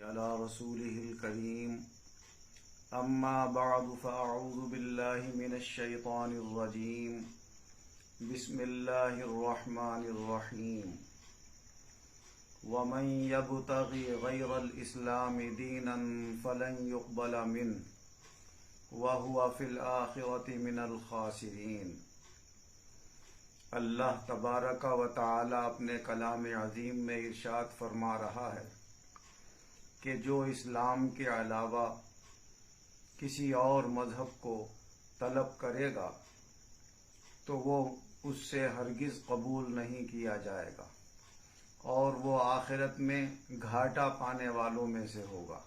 على رسوله الكريم أما بعد فأعوذ بالله من الشيطان الرجيم بسم الله الرحمن الرحيم ومن يبتغي غير الإسلام دينا فلن يقبل منه وهو في الآخرة من الخاسرين۔ اللہ تبارک و تعالی اپنے کلام عظیم میں ارشاد فرما رہا ہے کہ جو اسلام کے علاوہ کسی اور مذہب کو طلب کرے گا تو وہ اس سے ہرگز قبول نہیں کیا جائے گا اور وہ آخرت میں گھاٹا پانے والوں میں سے ہوگا۔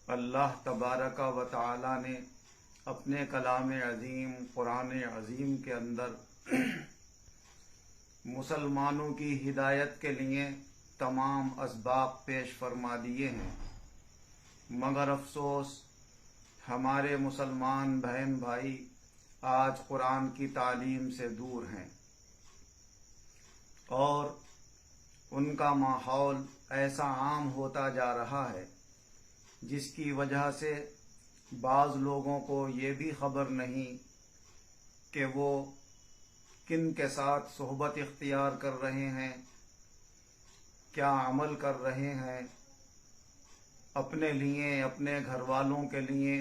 اللہ تبارک و تعالی نے اپنے کلام عظیم قرآن عظیم کے اندر مسلمانوں کی ہدایت کے لیے تمام اسباب پیش فرما دیے ہیں، مگر افسوس ہمارے مسلمان بہن بھائی آج قرآن کی تعلیم سے دور ہیں اور ان کا ماحول ایسا عام ہوتا جا رہا ہے جس کی وجہ سے بعض لوگوں کو یہ بھی خبر نہیں کہ وہ کن کے ساتھ صحبت اختیار کر رہے ہیں، کیا عمل کر رہے ہیں، اپنے لیے، اپنے گھر والوں کے لیے،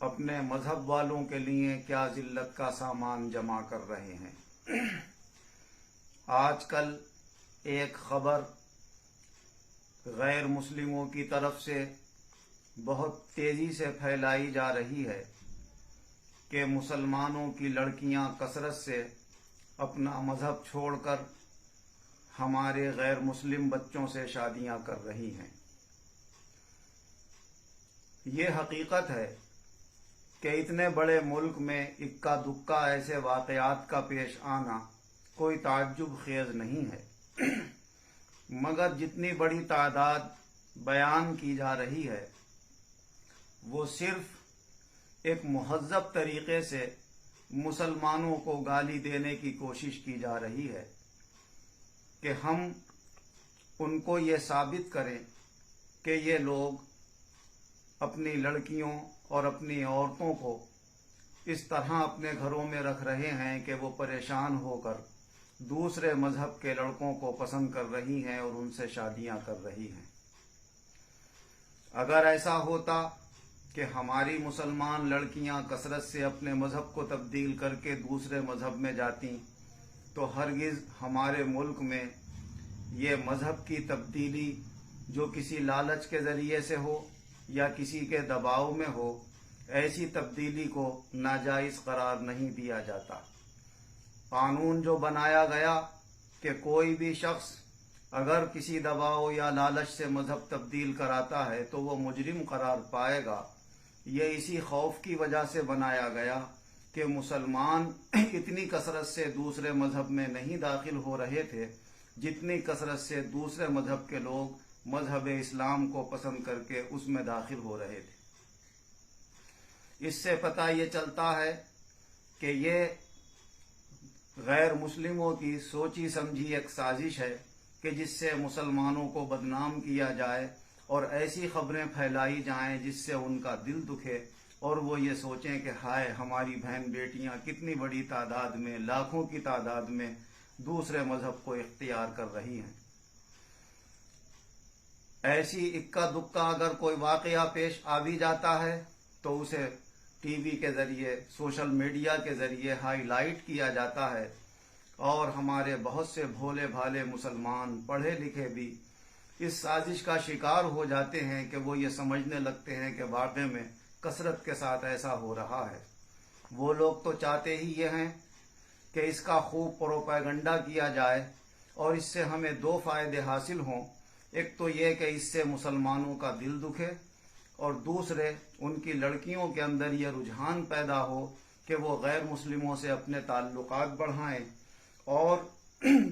اپنے مذہب والوں کے لیے کیا ذلت کا سامان جمع کر رہے ہیں۔ آج کل ایک خبر غیر مسلموں کی طرف سے بہت تیزی سے پھیلائی جا رہی ہے کہ مسلمانوں کی لڑکیاں کثرت سے اپنا مذہب چھوڑ کر ہمارے غیر مسلم بچوں سے شادیاں کر رہی ہیں۔ یہ حقیقت ہے کہ اتنے بڑے ملک میں اکا دکا ایسے واقعات کا پیش آنا کوئی تعجب خیز نہیں ہے، مگر جتنی بڑی تعداد بیان کی جا رہی ہے وہ صرف ایک مہذب طریقے سے مسلمانوں کو گالی دینے کی کوشش کی جا رہی ہے کہ ہم ان کو یہ ثابت کریں کہ یہ لوگ اپنی لڑکیوں اور اپنی عورتوں کو اس طرح اپنے گھروں میں رکھ رہے ہیں کہ وہ پریشان ہو کر دوسرے مذہب کے لڑکوں کو پسند کر رہی ہیں اور ان سے شادیاں کر رہی ہیں۔ اگر ایسا ہوتا کہ ہماری مسلمان لڑکیاں کثرت سے اپنے مذہب کو تبدیل کر کے دوسرے مذہب میں جاتی تو ہرگز ہمارے ملک میں یہ مذہب کی تبدیلی جو کسی لالچ کے ذریعے سے ہو یا کسی کے دباؤ میں ہو، ایسی تبدیلی کو ناجائز قرار نہیں دیا جاتا۔ قانون جو بنایا گیا کہ کوئی بھی شخص اگر کسی دباؤ یا لالچ سے مذہب تبدیل کراتا ہے تو وہ مجرم قرار پائے گا، یہ اسی خوف کی وجہ سے بنایا گیا کہ مسلمان اتنی کثرت سے دوسرے مذہب میں نہیں داخل ہو رہے تھے جتنی کثرت سے دوسرے مذہب کے لوگ مذہب اسلام کو پسند کر کے اس میں داخل ہو رہے تھے۔ اس سے پتہ یہ چلتا ہے کہ یہ غیر مسلموں کی سوچی سمجھی ایک سازش ہے کہ جس سے مسلمانوں کو بدنام کیا جائے اور ایسی خبریں پھیلائی جائیں جس سے ان کا دل دکھے اور وہ یہ سوچیں کہ ہائے ہماری بہن بیٹیاں کتنی بڑی تعداد میں، لاکھوں کی تعداد میں دوسرے مذہب کو اختیار کر رہی ہیں۔ ایسی اکا دکا اگر کوئی واقعہ پیش آ بھی جاتا ہے تو اسے ٹی وی کے ذریعے، سوشل میڈیا کے ذریعے ہائی لائٹ کیا جاتا ہے اور ہمارے بہت سے بھولے بھالے مسلمان پڑھے لکھے بھی اس سازش کا شکار ہو جاتے ہیں کہ وہ یہ سمجھنے لگتے ہیں کہ واقعے میں کثرت کے ساتھ ایسا ہو رہا ہے۔ وہ لوگ تو چاہتے ہی یہ ہیں کہ اس کا خوب پروپیگنڈا کیا جائے اور اس سے ہمیں دو فائدے حاصل ہوں، ایک تو یہ کہ اس سے مسلمانوں کا دل دکھے اور دوسرے ان کی لڑکیوں کے اندر یہ رجحان پیدا ہو کہ وہ غیر مسلموں سے اپنے تعلقات بڑھائیں، اور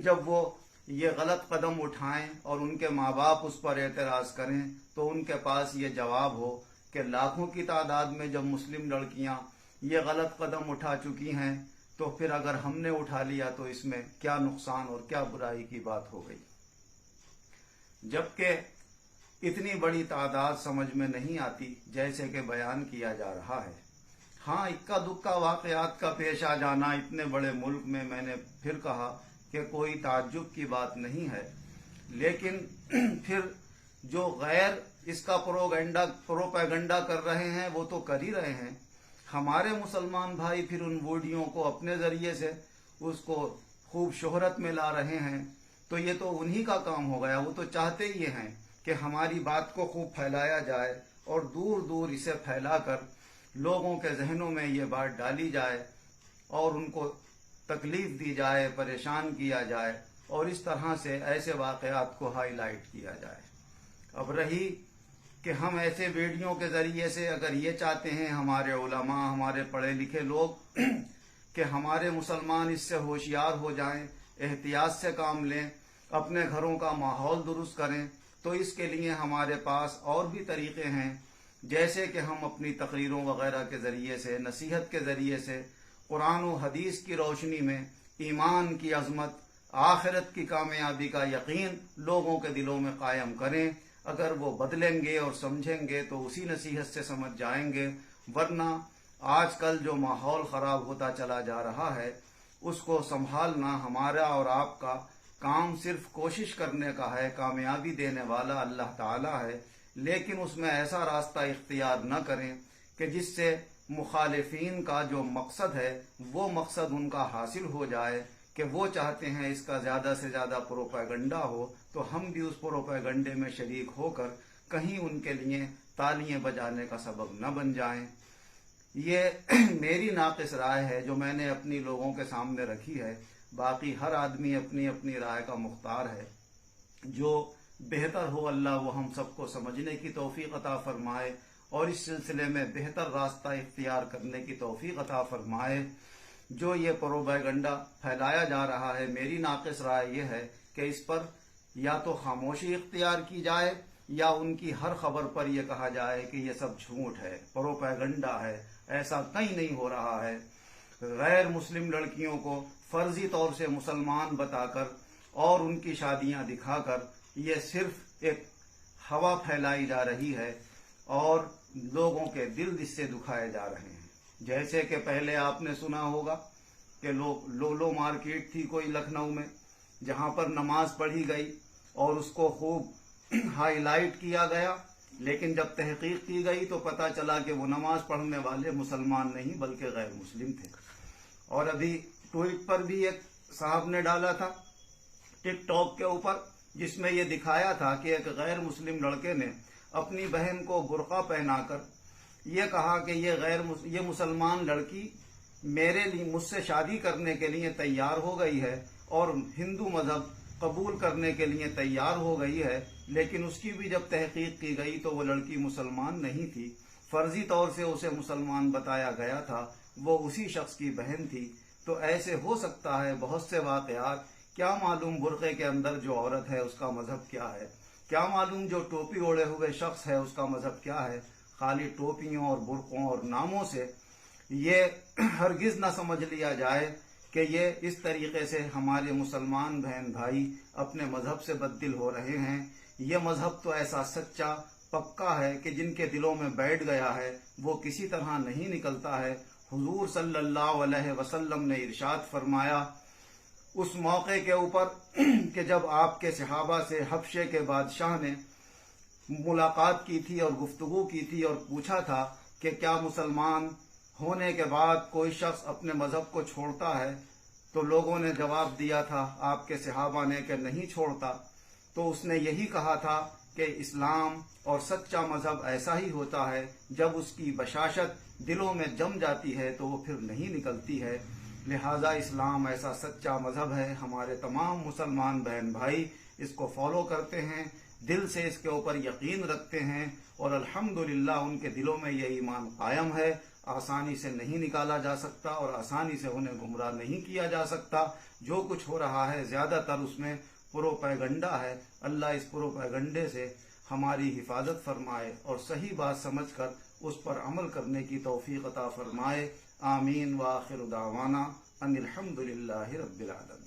جب وہ یہ غلط قدم اٹھائیں اور ان کے ماں باپ اس پر اعتراض کریں تو ان کے پاس یہ جواب ہو کہ لاکھوں کی تعداد میں جب مسلم لڑکیاں یہ غلط قدم اٹھا چکی ہیں تو پھر اگر ہم نے اٹھا لیا تو اس میں کیا نقصان اور کیا برائی کی بات ہو گئی۔ جبکہ इतनी बड़ी तादाद समझ में नहीं आती जैसे कि बयान किया जा रहा है। हाँ, इक्का दुक्का वाक़यात का पेश आ जाना इतने बड़े मुल्क में, मैंने फिर कहा कि कोई ताज्जुब की बात नहीं है, लेकिन फिर जो गैर इसका प्रोपेगेंडा कर रहे हैं वो तो कर ही रहे हैं। हमारे मुसलमान भाई फिर उन वीडियो को अपने ज़रिए से उसको खूब शोहरत में ला रहे हैं, तो ये तो उन्हीं का काम हो गया। वो तो चाहते ही हैं कि हमारी बात को खूब फैलाया जाए और दूर दूर इसे फैलाकर लोगों के जहनों में ये बात डाली जाए और उनको तकलीफ दी जाए, परेशान किया जाए और इस तरह से ऐसे वाक़यात को हाईलाइट किया जाए। अब रही कि हम ऐसे वीडियो के ज़रिए से अगर ये चाहते हैं हमारे उलमा, हमारे पढ़े लिखे लोग कि हमारे मुसलमान इससे होशियार हो जाएं, एहतियात से काम लें, अपने घरों का माहौल दुरुस्त करें, तो इसके लिए हमारे पास और भी तरीक़े हैं, जैसे कि हम अपनी तकरीरों वगैरह के ज़रिए से, नसीहत के ज़रिए से, कुरान व हदीस की रोशनी में ईमान की अज़मत, आखिरत की कामयाबी का यकीन लोगों के दिलों में कायम करें। अगर वो बदलेंगे और समझेंगे तो उसी नसीहत से समझ जाएंगे, वरना आजकल जो माहौल ख़राब होता चला जा रहा है उसको संभालना हमारा और आपका काम सिर्फ कोशिश करने का है। कामयाबी देने वाला अल्लाह ताला है, लेकिन उसमें ऐसा रास्ता इख्तियार न करें कि जिससे मुखालिफिन का जो मकसद है वो मकसद उनका हासिल हो जाए कि वो चाहते हैं इसका ज़्यादा से ज़्यादा प्रोपेगेंडा हो, तो हम भी उस प्रोपेगेंडे में शरीक होकर कहीं उनके लिए तालियां बजाने का सबब न बन जाएं। ये मेरी नाक़िस राय है जो मैंने अपनी लोगों के सामने रखी है। बाकी हर आदमी अपनी अपनी राय का मुख्तार है। जो बेहतर हो अल्लाह वो हम सबको समझने की तौफीक अता फरमाए और इस सिलसिले में बेहतर रास्ता इख्तियार करने की तौफीक अता फरमाए। जो ये प्रोपेगेंडा फैलाया जा रहा है, मेरी नाक़िस राय ये है कि इस पर या तो खामोशी इख्तियार की जाए या उनकी हर खबर पर यह कहा जाए कि ये सब झूठ है, प्रोपेगेंडा है, ऐसा कहीं नहीं हो रहा है। गैर मुस्लिम लड़कियों को फर्जी तौर से मुसलमान बताकर और उनकी शादियां दिखाकर ये सिर्फ एक हवा फैलाई जा रही है और लोगों के दिल इससे दुखाए जा रहे हैं। जैसे कि पहले आपने सुना होगा कि लोलो मार्केट थी कोई लखनऊ में, जहां पर नमाज पढ़ी गई और उसको खूब हाईलाइट किया गया, लेकिन जब तहकीक की गई तो पता चला कि वो नमाज पढ़ने वाले मुसलमान नहीं बल्कि गैर मुस्लिम थे। और अभी ट्वीट पर भी एक साहब ने डाला था टिकटॉक के ऊपर, जिसमें ये दिखाया था कि एक गैर मुस्लिम लड़के ने अपनी बहन को बुर्का पहनाकर ये कहा कि ये मुसलमान लड़की मेरे लिए मुझसे शादी करने के लिए तैयार हो गई है और हिंदू मजहब कबूल करने के लिए तैयार हो गई है, लेकिन उसकी भी जब तहकीक की गई तो वो लड़की मुसलमान नहीं थी। फर्जी तौर से उसे मुसलमान बताया गया था, वो उसी शख्स की बहन थी। तो ऐसे हो सकता है बहुत से वाक़यात। क्या मालूम बुर्क़े के अंदर जो औरत है उसका मजहब क्या है, क्या मालूम जो टोपी ओढ़े हुए शख्स है उसका मजहब क्या है। खाली टोपियों और बुर्कों और नामों से ये हरगिज़ ना समझ लिया जाए कि ये इस तरीके से हमारे मुसलमान बहन भाई अपने मजहब से बददिल हो रहे हैं। ये मजहब तो ऐसा सच्चा पक्का है कि जिनके दिलों में बैठ गया है वो किसी तरह नहीं निकलता है। हुजूर सल्लल्लाहु अलैहि वसल्लम ने इरशाद फरमाया उस मौके के ऊपर कि जब आपके सहाबा से हबशे के बादशाह ने मुलाकात की थी और गुफ्तगू की थी और पूछा था कि क्या मुसलमान होने के बाद कोई शख्स अपने मजहब को छोड़ता है, तो लोगों ने जवाब दिया था आपके सहाबा ने कि नहीं छोड़ता। तो उसने यही कहा था कि इस्लाम और सच्चा मजहब ऐसा ही होता है, जब उसकी बशाशत दिलों में जम जाती है तो वो फिर नहीं निकलती है। लिहाजा इस्लाम ऐसा सच्चा मजहब है, हमारे तमाम मुसलमान बहन भाई इसको फॉलो करते हैं, दिल से इसके ऊपर यकीन रखते हैं और अल्हम्दुलिल्लाह उनके दिलों में ये ईमान कायम है। आसानी से नहीं निकाला जा सकता और आसानी से उन्हें गुमराह नहीं किया जा सकता। जो कुछ हो रहा है ज़्यादातर उसमें प्रोपेगेंडा है। अल्लाह इस प्रोपेगेंडे से हमारी हिफाजत फरमाए और सही बात समझकर उस पर अमल करने की तौफीक अता फरमाए। आमीन व आखिर दावाना अनिल हम्दुलिल्लाहि रब्बिल आलमीन।